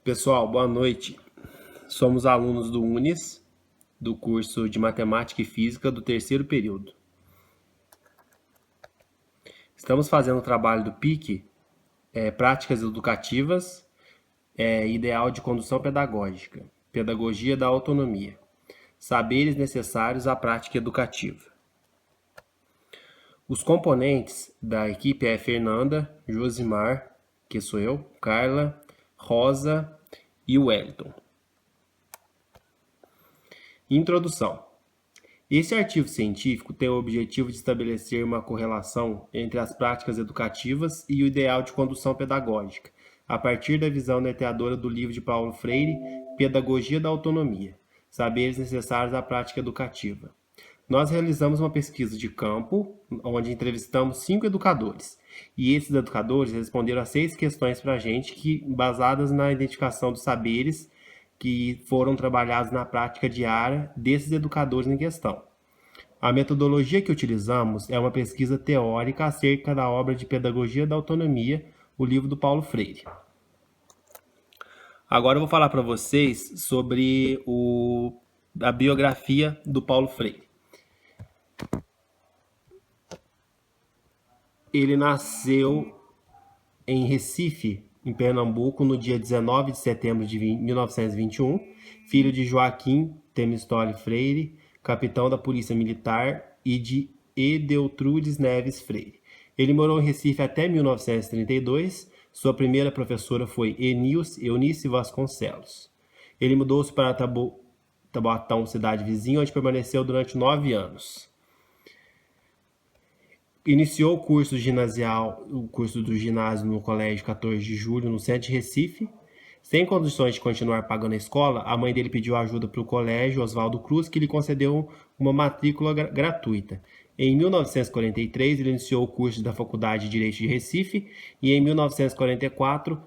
Pessoal, boa noite. Somos alunos do UNES, do curso de Matemática e Física do terceiro período. Estamos fazendo o trabalho do PIC, Práticas Educativas, Ideal de Condução Pedagógica, Pedagogia da Autonomia, Saberes necessários à prática educativa. Os componentes da equipe é Fernanda, Josimar, que sou eu, Carla, Rosa e Wellington. Introdução. Esse artigo científico tem o objetivo de estabelecer uma correlação entre as práticas educativas e o ideal de condução pedagógica, a partir da visão norteadora do livro de Paulo Freire, Pedagogia da Autonomia, Saberes necessários à prática educativa. Nós realizamos uma pesquisa de campo, onde entrevistamos 5 educadores, e esses educadores responderam a 6 questões para a gente, basadas na identificação dos saberes que foram trabalhados na prática diária desses educadores em questão. A metodologia que utilizamos é uma pesquisa teórica acerca da obra de Pedagogia da Autonomia, o livro do Paulo Freire. Agora eu vou falar para vocês sobre a biografia do Paulo Freire. Ele nasceu em Recife, em Pernambuco, no dia 19 de setembro de 1921, filho de Joaquim Temistole Freire, capitão da Polícia Militar, e de Edeltrudes Neves Freire. Ele morou em Recife até 1932. Sua primeira professora foi Eunice Vasconcelos. Ele mudou-se para Taboatão, cidade vizinha, onde permaneceu durante 9 anos. Iniciou o curso do ginásio no Colégio 14 de Julho, no centro de Recife. Sem condições de continuar pagando a escola, a mãe dele pediu ajuda para o colégio Oswaldo Cruz, que lhe concedeu uma matrícula gratuita. Em 1943, ele iniciou o curso da Faculdade de Direito de Recife e em 1944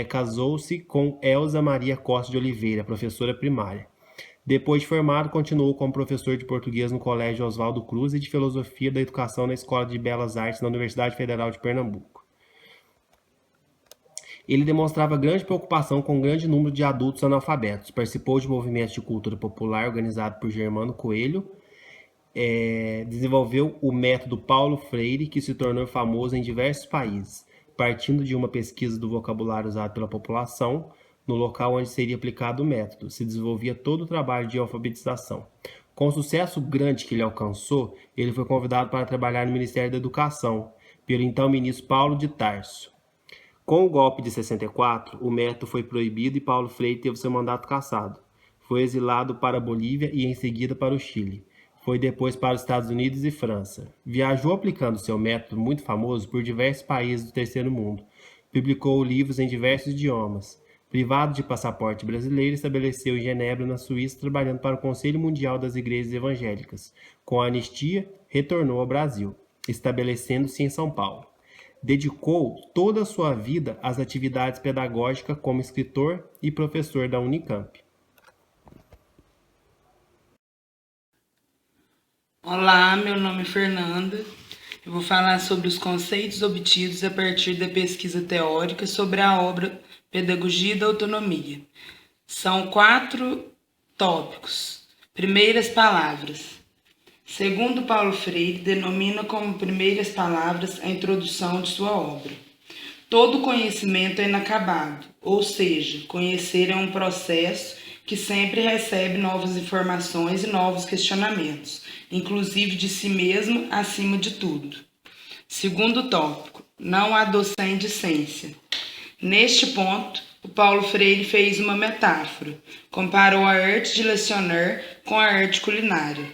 casou-se com Elza Maria Costa de Oliveira, professora primária. Depois de formado, continuou como professor de português no Colégio Oswaldo Cruz e de filosofia da educação na Escola de Belas Artes na Universidade Federal de Pernambuco. Ele demonstrava grande preocupação com um grande número de adultos analfabetos. Participou de movimentos de cultura popular organizado por Germano Coelho. Desenvolveu o método Paulo Freire, que se tornou famoso em diversos países, partindo de uma pesquisa do vocabulário usado pela população. No local onde seria aplicado o método, se desenvolvia todo o trabalho de alfabetização. Com o sucesso grande que ele alcançou, ele foi convidado para trabalhar no Ministério da Educação, pelo então ministro Paulo de Tarso. Com o golpe de 64, o método foi proibido e Paulo Freire teve seu mandato cassado. Foi exilado para a Bolívia e em seguida para o Chile. Foi depois para os Estados Unidos e França. Viajou aplicando seu método muito famoso por diversos países do terceiro mundo. Publicou livros em diversos idiomas. Privado de passaporte brasileiro, estabeleceu em Genebra, na Suíça, trabalhando para o Conselho Mundial das Igrejas Evangélicas. Com a anistia, retornou ao Brasil, estabelecendo-se em São Paulo. Dedicou toda a sua vida às atividades pedagógicas como escritor e professor da Unicamp. Olá, meu nome é Fernanda. Eu vou falar sobre os conceitos obtidos a partir da pesquisa teórica sobre a obra Pedagogia da Autonomia. São 4 tópicos. Primeiras palavras. Segundo Paulo Freire, denomina como primeiras palavras a introdução de sua obra. Todo conhecimento é inacabado, ou seja, conhecer é um processo que sempre recebe novas informações e novos questionamentos, inclusive de si mesmo acima de tudo. Segundo tópico, não há docência. Neste ponto, o Paulo Freire fez uma metáfora, comparou a arte de lecionar com a arte culinária.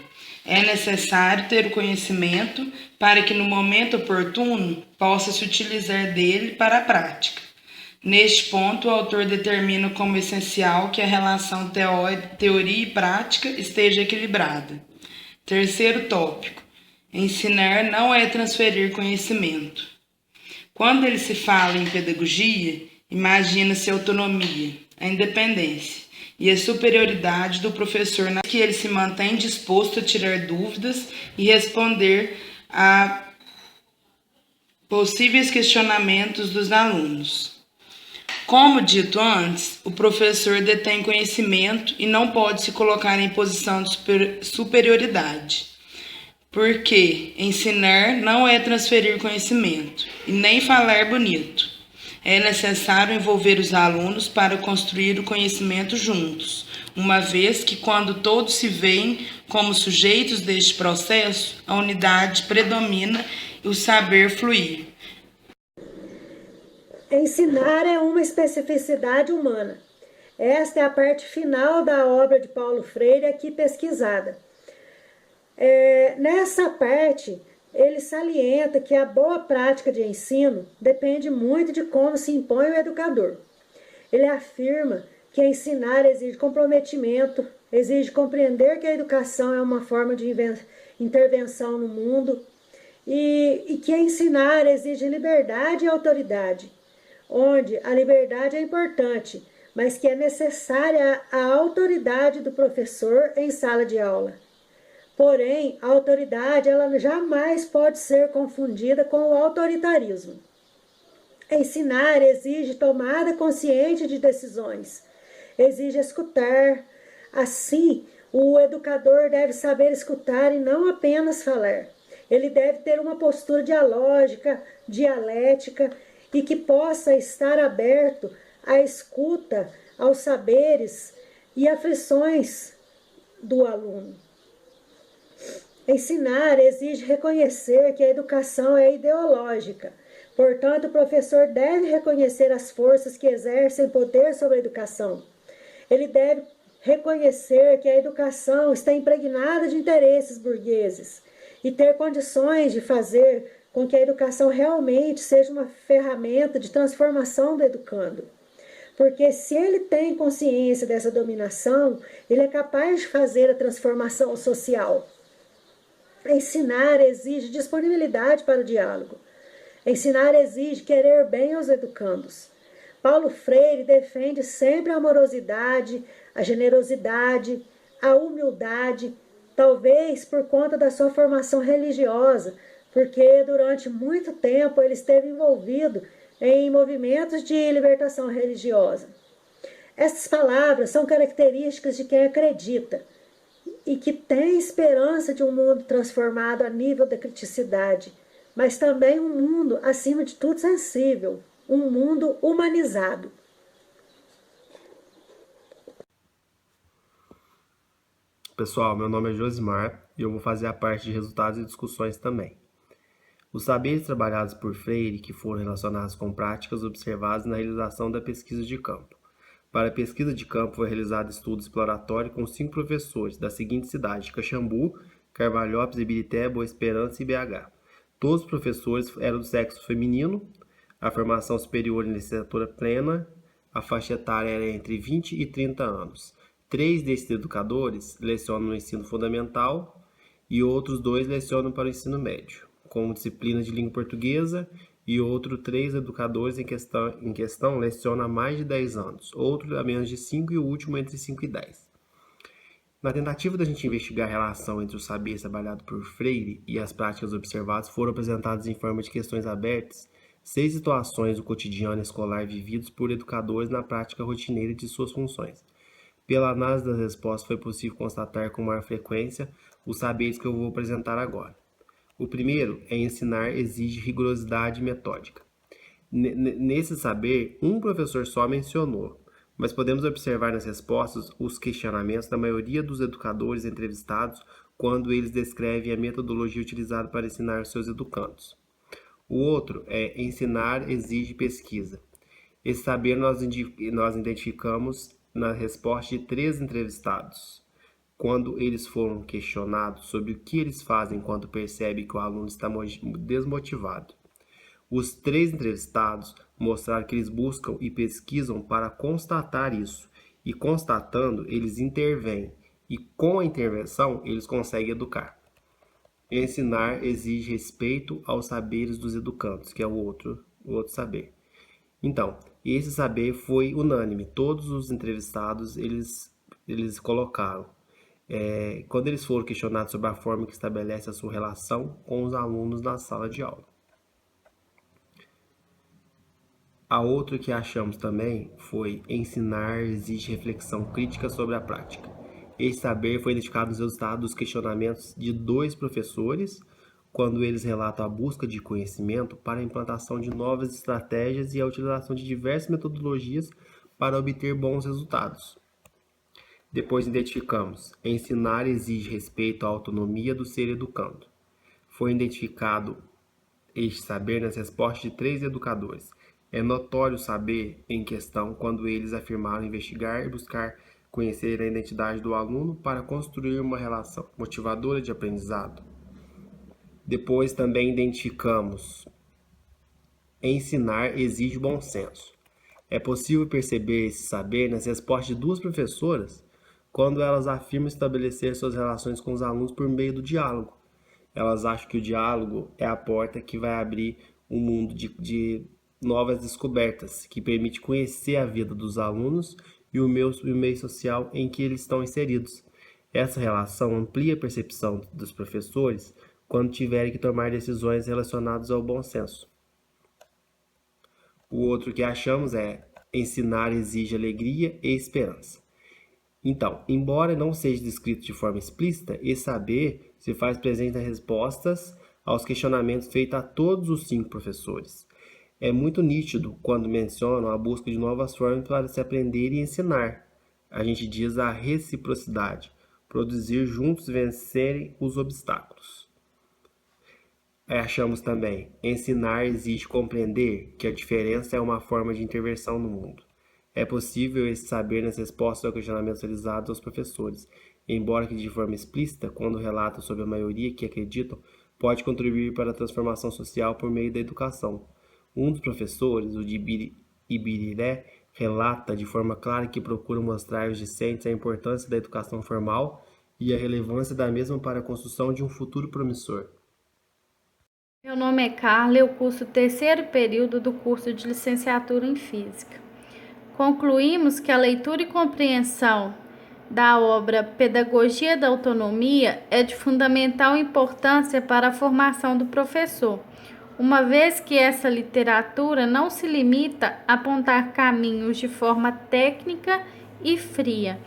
É necessário ter o conhecimento para que no momento oportuno possa se utilizar dele para a prática. Neste ponto, o autor determina como essencial que a relação teoria e prática esteja equilibrada. Terceiro tópico, ensinar não é transferir conhecimento. Quando ele se fala em pedagogia, imagina-se a autonomia, a independência e a superioridade do professor, que ele se mantém disposto a tirar dúvidas e responder a possíveis questionamentos dos alunos. Como dito antes, o professor detém conhecimento e não pode se colocar em posição de superioridade, porque ensinar não é transferir conhecimento e nem falar bonito. É necessário envolver os alunos para construir o conhecimento juntos, uma vez que, quando todos se veem como sujeitos deste processo, a unidade predomina e o saber flui. Ensinar é uma especificidade humana. Esta é a parte final da obra de Paulo Freire aqui pesquisada. Nessa parte, ele salienta que a boa prática de ensino depende muito de como se impõe o educador. Ele afirma que ensinar exige comprometimento, exige compreender que a educação é uma forma de intervenção no mundo e que ensinar exige liberdade e autoridade, onde a liberdade é importante, mas que é necessária a autoridade do professor em sala de aula. Porém, a autoridade ela jamais pode ser confundida com o autoritarismo. Ensinar exige tomada consciente de decisões, exige escutar. Assim, o educador deve saber escutar e não apenas falar. Ele deve ter uma postura dialógica, dialética e que possa estar aberto à escuta, aos saberes e aflições do aluno. Ensinar exige reconhecer que a educação é ideológica. Portanto, o professor deve reconhecer as forças que exercem poder sobre a educação. Ele deve reconhecer que a educação está impregnada de interesses burgueses e ter condições de fazer com que a educação realmente seja uma ferramenta de transformação do educando. Porque se ele tem consciência dessa dominação, ele é capaz de fazer a transformação social. Ensinar exige disponibilidade para o diálogo. Ensinar exige querer bem aos educandos. Paulo Freire defende sempre a amorosidade, a generosidade, a humildade, talvez por conta da sua formação religiosa, porque durante muito tempo ele esteve envolvido em movimentos de libertação religiosa. Essas palavras são características de quem acredita e que tem esperança de um mundo transformado a nível da criticidade, mas também um mundo, acima de tudo, sensível, um mundo humanizado. Pessoal, meu nome é Josimar e eu vou fazer a parte de resultados e discussões também. Os saberes trabalhados por Freire que foram relacionados com práticas observadas na realização da pesquisa de campo. Para a pesquisa de campo foi realizado estudo exploratório com 5 professores da seguinte cidade: Caxambu, Carvalhópolis, Ibirité, Boa Esperança e BH. Todos os professores eram do sexo feminino, a formação superior em licenciatura plena, a faixa etária era entre 20 e 30 anos. 3 desses educadores lecionam no ensino fundamental e outros 2 lecionam para o ensino médio, com disciplina de língua portuguesa, e outros 3 educadores em questão lecionam há mais de 10 anos, outro há menos de 5 e o último entre 5 e 10. Na tentativa da gente investigar a relação entre o saber trabalhado por Freire e as práticas observadas, foram apresentadas em forma de questões abertas 6 situações do cotidiano escolar vividos por educadores na prática rotineira de suas funções. Pela análise das respostas, foi possível constatar com maior frequência os saberes que eu vou apresentar agora. O primeiro é ensinar exige rigorosidade metódica. Nesse saber, um professor só mencionou, mas podemos observar nas respostas os questionamentos da maioria dos educadores entrevistados quando eles descrevem a metodologia utilizada para ensinar seus educandos. O outro é ensinar exige pesquisa. Esse saber nós identificamos na resposta de 3 entrevistados, quando eles foram questionados sobre o que eles fazem quando percebem que o aluno está desmotivado. Os 3 entrevistados mostraram que eles buscam e pesquisam para constatar isso, e constatando, eles intervêm, e com a intervenção, eles conseguem educar. Ensinar exige respeito aos saberes dos educandos, que é o outro saber. Então, esse saber foi unânime, todos os entrevistados, eles colocaram. Quando eles foram questionados sobre a forma que estabelece a sua relação com os alunos na sala de aula. A outra que achamos também foi ensinar exige reflexão crítica sobre a prática. Esse saber foi identificado nos resultados dos questionamentos de 2 professores, quando eles relatam a busca de conhecimento para a implantação de novas estratégias e a utilização de diversas metodologias para obter bons resultados. Depois identificamos, ensinar exige respeito à autonomia do ser educando. Foi identificado este saber nas respostas de 3 educadores. É notório o saber em questão quando eles afirmaram investigar e buscar conhecer a identidade do aluno para construir uma relação motivadora de aprendizado. Depois também identificamos, ensinar exige bom senso. É possível perceber esse saber nas respostas de 2 professoras quando elas afirmam estabelecer suas relações com os alunos por meio do diálogo. Elas acham que o diálogo é a porta que vai abrir um mundo de novas descobertas, que permite conhecer a vida dos alunos e o meio social em que eles estão inseridos. Essa relação amplia a percepção dos professores quando tiverem que tomar decisões relacionadas ao bom senso. O outro que achamos é ensinar exige alegria e esperança. Então, embora não seja descrito de forma explícita, esse saber se faz presente nas respostas aos questionamentos feitos a todos os 5 professores. É muito nítido quando mencionam a busca de novas formas para se aprender e ensinar. A gente diz a reciprocidade, produzir juntos e vencerem os obstáculos. Achamos também, ensinar exige compreender que a diferença é uma forma de intervenção no mundo. É possível esse saber nas respostas aos questionamentos realizados aos professores, embora que de forma explícita, quando relata sobre a maioria que acreditam, pode contribuir para a transformação social por meio da educação. Um dos professores, o de Ibirité, relata de forma clara que procura mostrar aos discentes a importância da educação formal e a relevância da mesma para a construção de um futuro promissor. Meu nome é Carla, eu curso o 3º período do curso de licenciatura em Física. Concluímos que a leitura e compreensão da obra Pedagogia da Autonomia é de fundamental importância para a formação do professor, uma vez que essa literatura não se limita a apontar caminhos de forma técnica e fria.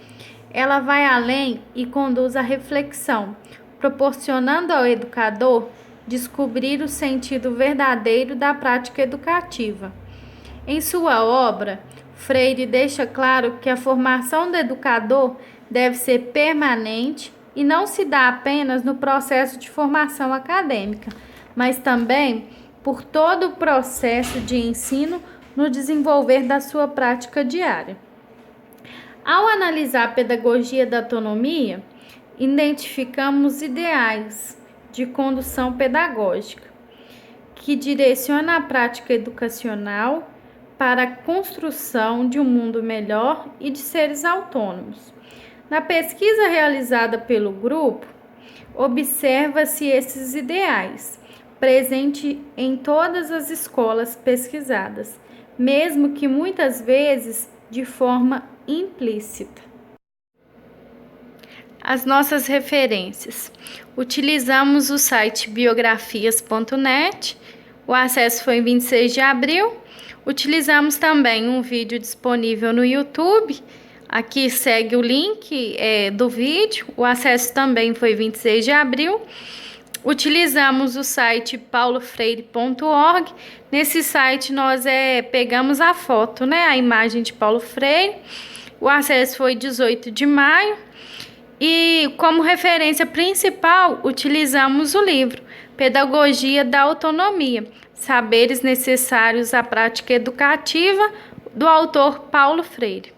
Ela vai além e conduz à reflexão, proporcionando ao educador descobrir o sentido verdadeiro da prática educativa. Em sua obra, Freire deixa claro que a formação do educador deve ser permanente e não se dá apenas no processo de formação acadêmica, mas também por todo o processo de ensino no desenvolver da sua prática diária. Ao analisar a pedagogia da autonomia, identificamos ideais de condução pedagógica, que direciona a prática educacional para a construção de um mundo melhor e de seres autônomos. Na pesquisa realizada pelo grupo, observa-se esses ideais, presentes em todas as escolas pesquisadas, mesmo que muitas vezes de forma implícita. As nossas referências. Utilizamos o site biografias.net, o acesso foi em 26 de abril. Utilizamos também um vídeo disponível no YouTube, aqui segue o link do vídeo, o acesso também foi 26 de abril. Utilizamos o site paulofreire.org, nesse site nós pegamos a foto, a imagem de Paulo Freire, o acesso foi 18 de maio. E como referência principal, utilizamos o livro Pedagogia da Autonomia, Saberes Necessários à Prática Educativa, do autor Paulo Freire.